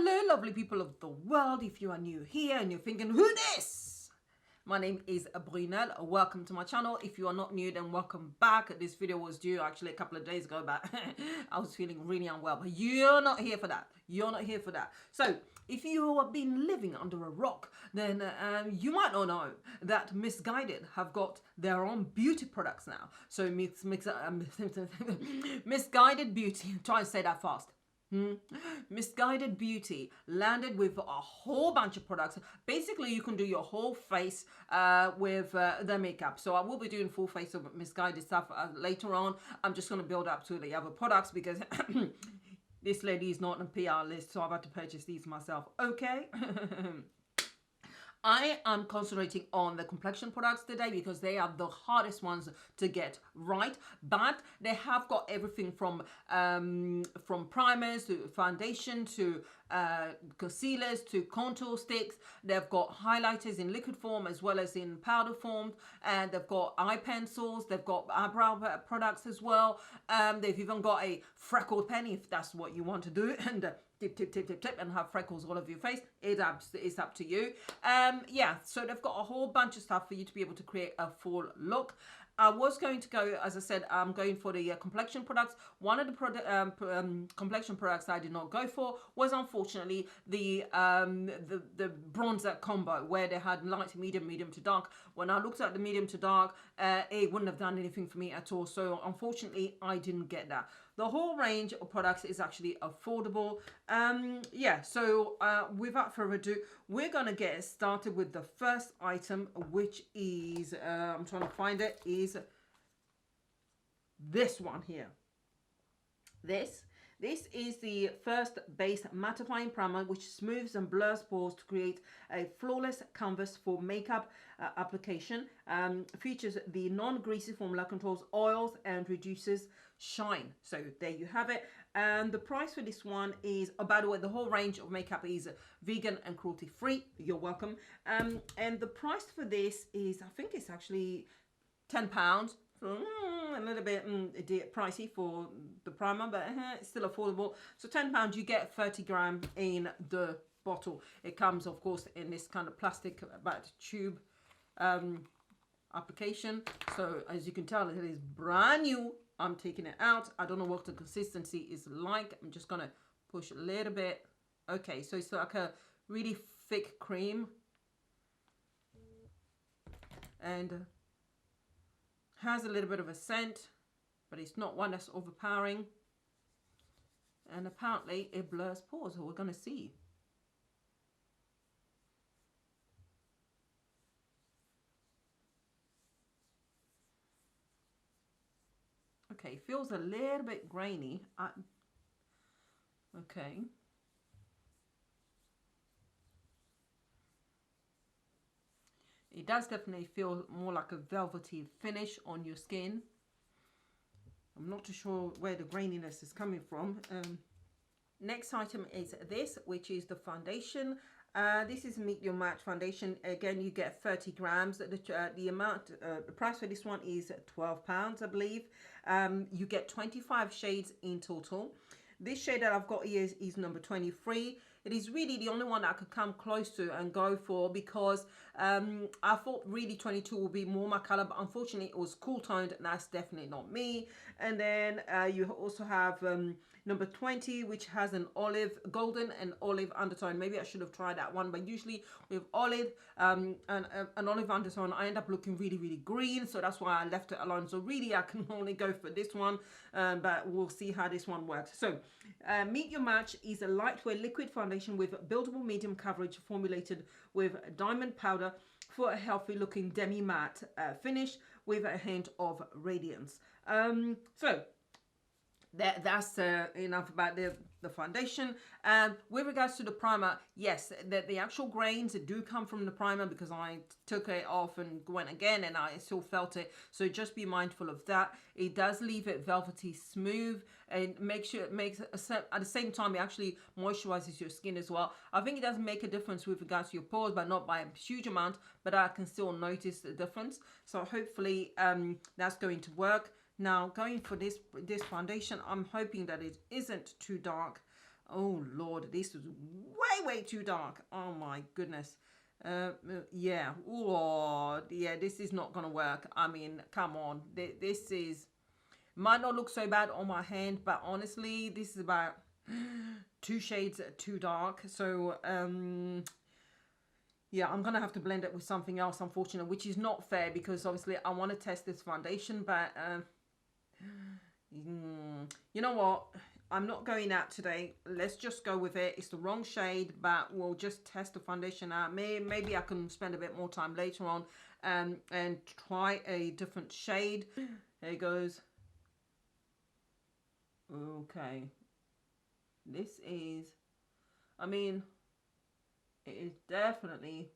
Hello, lovely people of the world. If you are new here and you're thinking, who this? My name is Brunel. Welcome to my channel. If you are not new, then welcome back. This video was due actually a couple of days ago, but I was feeling really unwell. But you're not here for that. You're not here for that. So if you have been living under a rock, then you might not know that Missguided have got their own beauty products now. So Missguided Beauty, try and say that fast. Missguided Beauty landed with a whole bunch of products. Basically, you can do your whole face with their makeup. So I will be doing full face of Missguided stuff later on. I'm just going to build up to the other products because this lady is not on a PR list, so I've had to purchase these myself. Okay. I am concentrating on the complexion products today because they are the hardest ones to get right, but they have got everything from primers to foundation to concealers to contour sticks. They've got highlighters in liquid form as well as in powder form, and they've got eye pencils, they've got eyebrow products as well. They've even got a freckled pen if that's what you want to do, and tip and have freckles all over your face. It's up to you. Yeah, so they've got a whole bunch of stuff for you to be able to create a full look. I was going to go, as I said, I'm going for the complexion products. One of the complexion products I did not go for was unfortunately the bronzer combo where they had light, medium to dark. When I looked at the medium to dark, it wouldn't have done anything for me at all. So unfortunately, I didn't get that. The whole range of products is actually affordable. Yeah, so without further ado, we're going to get started with the first item, which is, I'm trying to find it, is this one here. This is the first base mattifying primer, which smooths and blurs pores to create a flawless canvas for makeup application. Features the non-greasy formula, controls oils and reduces shine. So there you have it. And the price for this one is, oh, by the way, the whole range of makeup is vegan and cruelty free. You're welcome. And the price for this is, I think it's actually £10. So, a little bit pricey for the primer, but it's still affordable. So £10, you get 30 grams in the bottle. It comes, of course, in this kind of plastic about tube application. So as you can tell, it is brand new. I'm taking it out. I don't know what the consistency is like. I'm just gonna push a little bit. Okay, so it's like a really thick cream, and has a little bit of a scent, but it's not one that's overpowering. And apparently it blurs pores, so we're gonna see. Okay, feels a little bit grainy. Okay. It does definitely feel more like a velvety finish on your skin. I'm not too sure where the graininess is coming from. Next item is this, which is the foundation. This is Meet Your Match foundation. Again, you get 30 grams. The price for this one is £12, I believe. You get 25 shades in total. This shade that I've got here is number 23. It is really the only one that I could come close to and go for because I thought really 22 would be more my color, but unfortunately it was cool toned and that's definitely not me. And then you also have number 20, which has an golden and olive undertone. Maybe I should have tried that one, but usually with olive and an olive undertone, I end up looking really, really green. So that's why I left it alone. So really I can only go for this one, but we'll see how this one works. So Meet Your Match is a lightweight liquid foundation with buildable medium coverage formulated with diamond powder for a healthy looking demi matte finish with a hint of radiance. So that's enough about the foundation. With regards to the primer, yes, the actual grains do come from the primer because I took it off and went again and I still felt it. So just be mindful of that. It does leave it velvety smooth and makes at the same time it actually moisturizes your skin as well. I think it does make a difference with regards to your pores, but not by a huge amount, but I can still notice the difference. So hopefully that's going to work. Now, going for this foundation, I'm hoping that it isn't too dark. Oh, Lord, this is way too dark. Oh my goodness. Yeah. Oh, yeah, this is not gonna work. I mean, come on. This is, might not look so bad on my hand, but honestly, this is about 2 shades too dark. So yeah, I'm gonna have to blend it with something else, unfortunately, which is not fair because obviously I want to test this foundation, but you know what, I'm not going out today. Let's just go with it. It's the wrong shade, but we'll just test the foundation out. Maybe I can spend a bit more time later on and try a different shade. There it goes. Okay, this is, I mean, it is definitely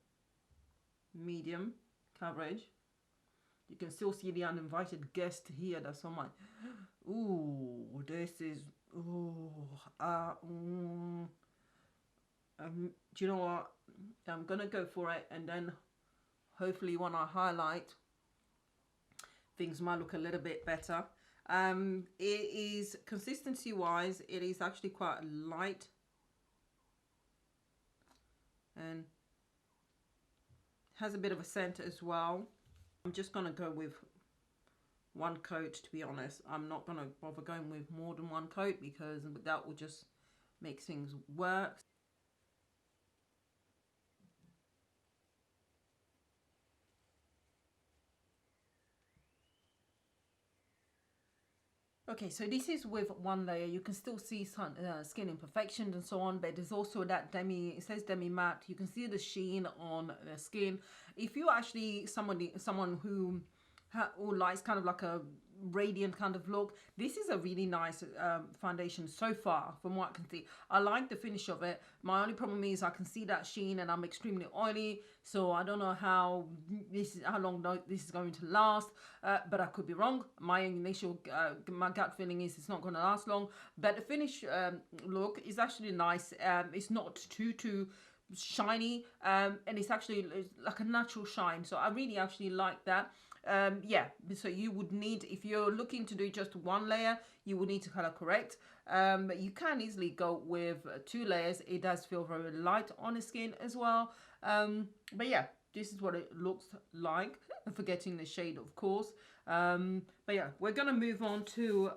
medium coverage. You can still see the uninvited guest here that's on my, ooh, this is, ooh, do you know what, I'm gonna go for it, and then hopefully when I highlight, things might look a little bit better. It is, consistency wise, it is actually quite light, and has a bit of a scent as well. I'm just gonna go with 1 coat, to be honest. I'm not gonna bother going with more than 1 coat because that will just make things worse. Okay, so this is with 1 layer. You can still see some skin imperfections and so on, but there's also that Demi, it says Demi matte. You can see the sheen on the skin. If you're actually someone who likes kind of like a radiant kind of look, this is a really nice foundation so far from what I can see. I like the finish of it. My only problem is I can see that sheen and I'm extremely oily, so I don't know how long this is going to last, but I could be wrong. My initial my gut feeling is it's not going to last long, but the finish look is actually nice. It's not too shiny, and it's actually like a natural shine, so I really actually like that. Yeah, so you would need, if you're looking to do just 1 layer, you would need to color correct. But you can easily go with 2 layers. It does feel very light on the skin as well. But yeah, this is what it looks like, forgetting the shade, of course. But yeah, we're gonna move on to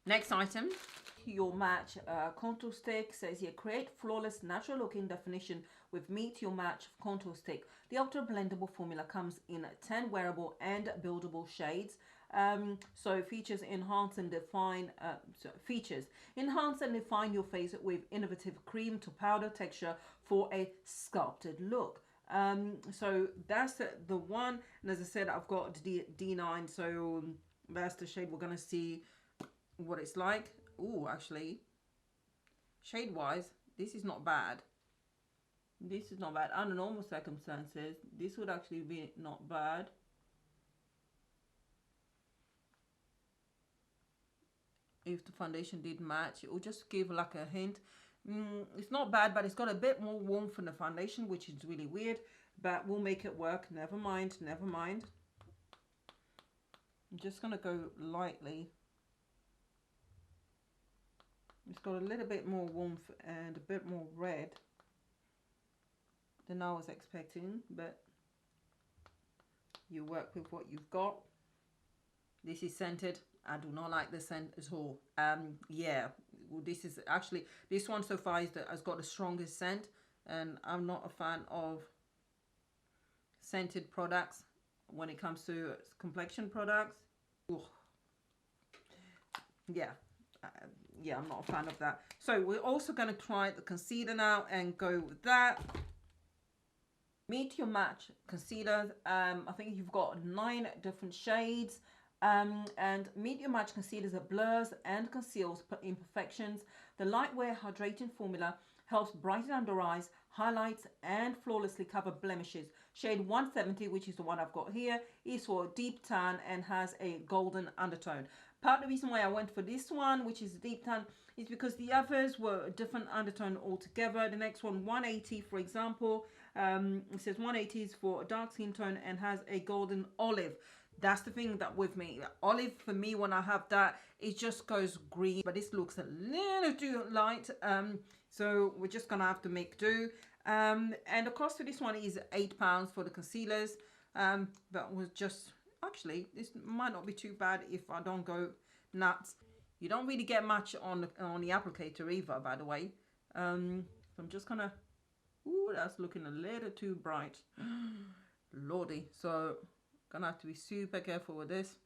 next item. Your match contour stick. Says here, create flawless natural looking definition with Meet Your Match contour stick. The ultra blendable formula comes in 10 wearable and buildable shades. So features enhance and define your face with innovative cream to powder texture for a sculpted look. So that's the one, and as I said, I've got D9, so that's the shade. We're gonna see what it's like. Oh, actually, shade wise, this is not bad. This is not bad. Under normal circumstances, this would actually be not bad. If the foundation did match, it will just give like a hint. It's not bad, but it's got a bit more warmth in the foundation, which is really weird, but we'll make it work. Never mind, never mind. I'm just gonna go lightly. It's got a little bit more warmth and a bit more red than I was expecting, but you work with what you've got. This is scented. I do not like the scent at all. Yeah, well, this is actually, this one so far has got the strongest scent, and I'm not a fan of scented products when it comes to complexion products. Ooh. Yeah. Yeah, I'm not a fan of that. So we're also going to try the concealer now and go with that. Meet Your Match concealer. I think you've got 9 different shades. And Meet Your Match concealers that blurs and conceals imperfections. The lightweight hydrating formula helps brighten under eyes, highlights, and flawlessly cover blemishes. Shade 170, which is the one I've got here, is for deep tan and has a golden undertone. Part of the reason why I went for this one, which is deep tan, is because the others were a different undertone altogether. The next one, 180, for example, it says 180 is for a dark skin tone and has a golden olive. That's the thing that with me, olive for me, when I have that, it just goes green, but this looks a little too light. So we're just gonna have to make do. And the cost for this one is £8 for the concealers. But was just, actually, this might not be too bad if I don't go nuts. You don't really get much on the applicator either, by the way. So I'm just gonna, ooh, that's looking a little too bright. Lordy. So gonna have to be super careful with this.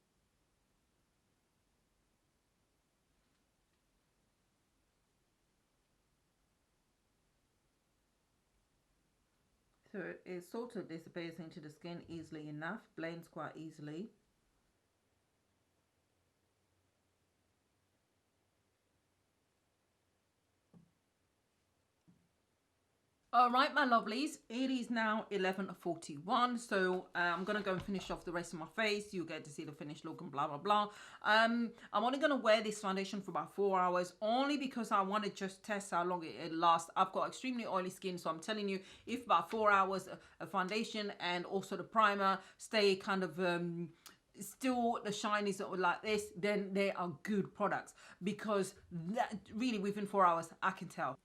So it sort of disappears into the skin easily enough, blends quite easily. All right, my lovelies, it is now 11:41, so I'm gonna go and finish off the rest of my face. You get to see the finished look and blah blah blah. I'm only gonna wear this foundation for about 4 hours, only because I want to just test how long it lasts. I've got extremely oily skin, so I'm telling you, if about 4 hours a foundation and also the primer stay kind of still the shine is like this, then they are good products, because that really within 4 hours I can tell.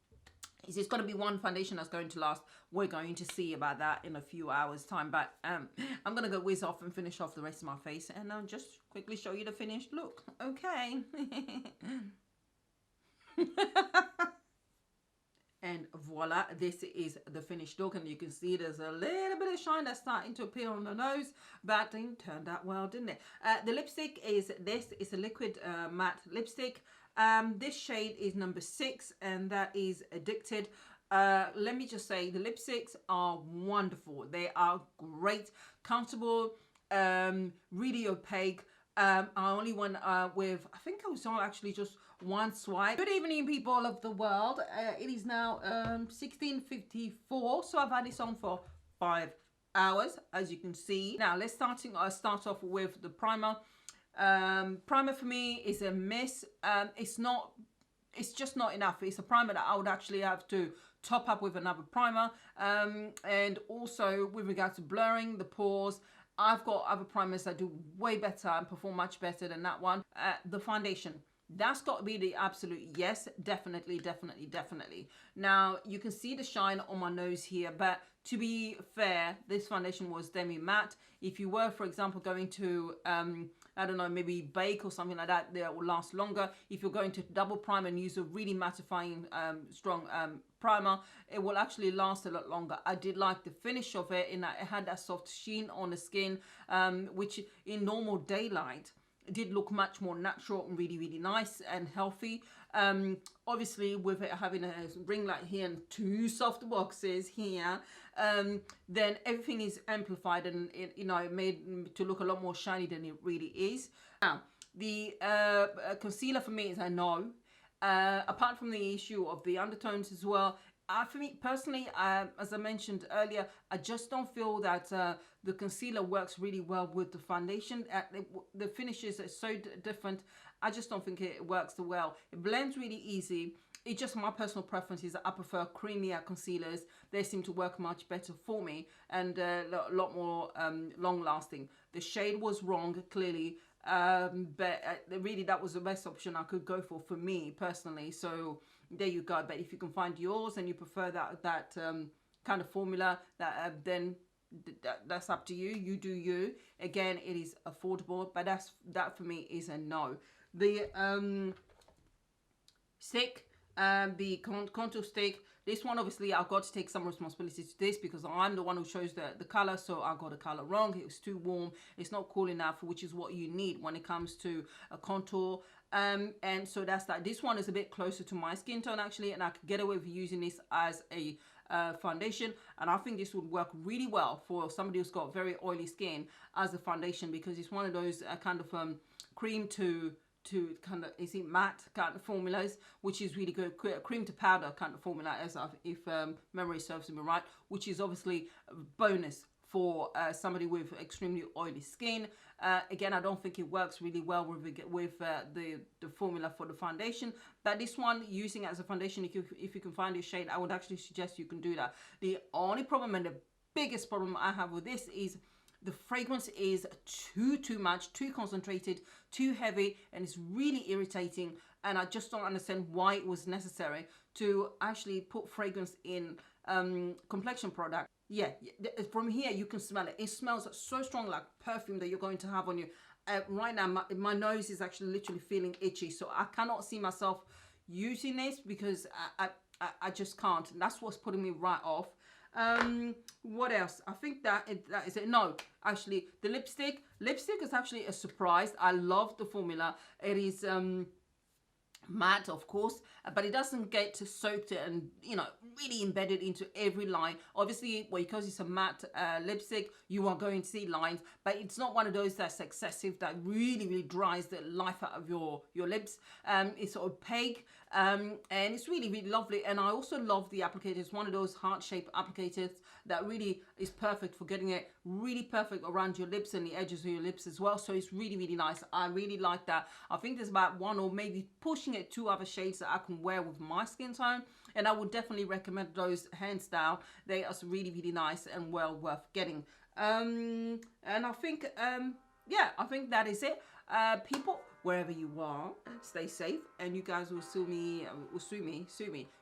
It's going to be one foundation that's going to last. We're going to see about that in a few hours time, but I'm going to go whiz off and finish off the rest of my face, and I'll just quickly show you the finished look. Okay. And voila, this is the finished look, and you can see there's a little bit of shine that's starting to appear on the nose, but it turned out well, didn't it? The lipstick is this. It's a liquid matte lipstick. This shade is number 6, and that is Addicted. Let me just say, the lipsticks are wonderful. They are great, comfortable, really opaque. I only went with, I think I was on actually just one swipe. Good evening, people of the world. It is now 16:54, so I've had this on for 5 hours, as you can see. Now let's start off with the primer. Primer for me is a miss. It's just not enough. It's a primer that I would actually have to top up with another primer. And also with regards to blurring the pores, I've got other primers that do way better and perform much better than that one. The foundation, that's got to be the absolute yes, definitely. Now you can see the shine on my nose here, but to be fair, this foundation was Demi matte. If you were, for example, going to I don't know, maybe bake or something like that, that will last longer. If you're going to double prime and use a really mattifying strong primer, it will actually last a lot longer. I did like the finish of it, in that it had that soft sheen on the skin, which in normal daylight did look much more natural and really nice and healthy. Obviously with it having a ring light here and 2 soft boxes here, then everything is amplified, and it, you know, it made to look a lot more shiny than it really is. Now the concealer for me is a no. Apart from the issue of the undertones as well, for me personally, as I mentioned earlier, I just don't feel that the concealer works really well with the foundation. The finishes are so different. I just don't think it works so well. It blends really easy. It's just my personal preference is that I prefer creamier concealers. They seem to work much better for me, and a lot more long lasting. The shade was wrong, clearly. But really that was the best option I could go for me personally. So there you go. But if you can find yours and you prefer that kind of formula, that then that's up to you. You do you. Again, it is affordable, but that for me is a no. The stick, the contour stick, this one obviously I've got to take some responsibility to this, because I'm the one who chose the color, so I got the color wrong. It was too warm, it's not cool enough, which is what you need when it comes to a contour. And so that's that. This one is a bit closer to my skin tone actually, and I could get away with using this as a foundation, and I think this would work really well for somebody who's got very oily skin as a foundation, because it's one of those kind of cream to kind of, is it matte kind of formulas, which is really good. Cream to powder kind of formula, as if memory serves me right, which is obviously a bonus for somebody with extremely oily skin. Again, I don't think it works really well with the formula for the foundation, but this one, using it as a foundation, if you can find your shade, I would actually suggest you can do that. The only problem, and the biggest problem I have with this, is the fragrance is too much, too concentrated, too heavy, and it's really irritating, and I just don't understand why it was necessary to actually put fragrance in complexion product. Yeah, from here you can smell it. It smells so strong, like perfume that you're going to have on you. Right now my nose is actually literally feeling itchy, so I cannot see myself using this because I just can't. And that's what's putting me right off. What else? I think that is it. No, actually the lipstick is actually a surprise. I love the formula. It is matte, of course, but it doesn't get soaked and, you know, really embedded into every line. Obviously, well, because it's a matte lipstick, you are going to see lines, but it's not one of those that's excessive, that really dries the life out of your lips. It's opaque, and it's really lovely. And I also love the applicator. It's one of those heart-shaped applicators that really is perfect for getting it really perfect around your lips and the edges of your lips as well. So it's really nice. I really like that. I think there's about one or maybe pushing it 2 other shades that I can wear with my skin tone, and I would definitely recommend those hands down. They are really nice and well worth getting. And I think yeah, I think that is it. People, wherever you are, stay safe, and you guys will sue me.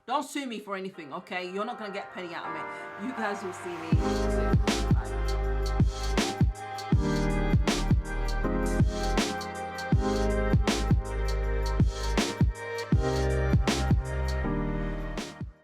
Don't sue me for anything, okay? You're not gonna get a penny out of me. You guys will see me soon. Bye.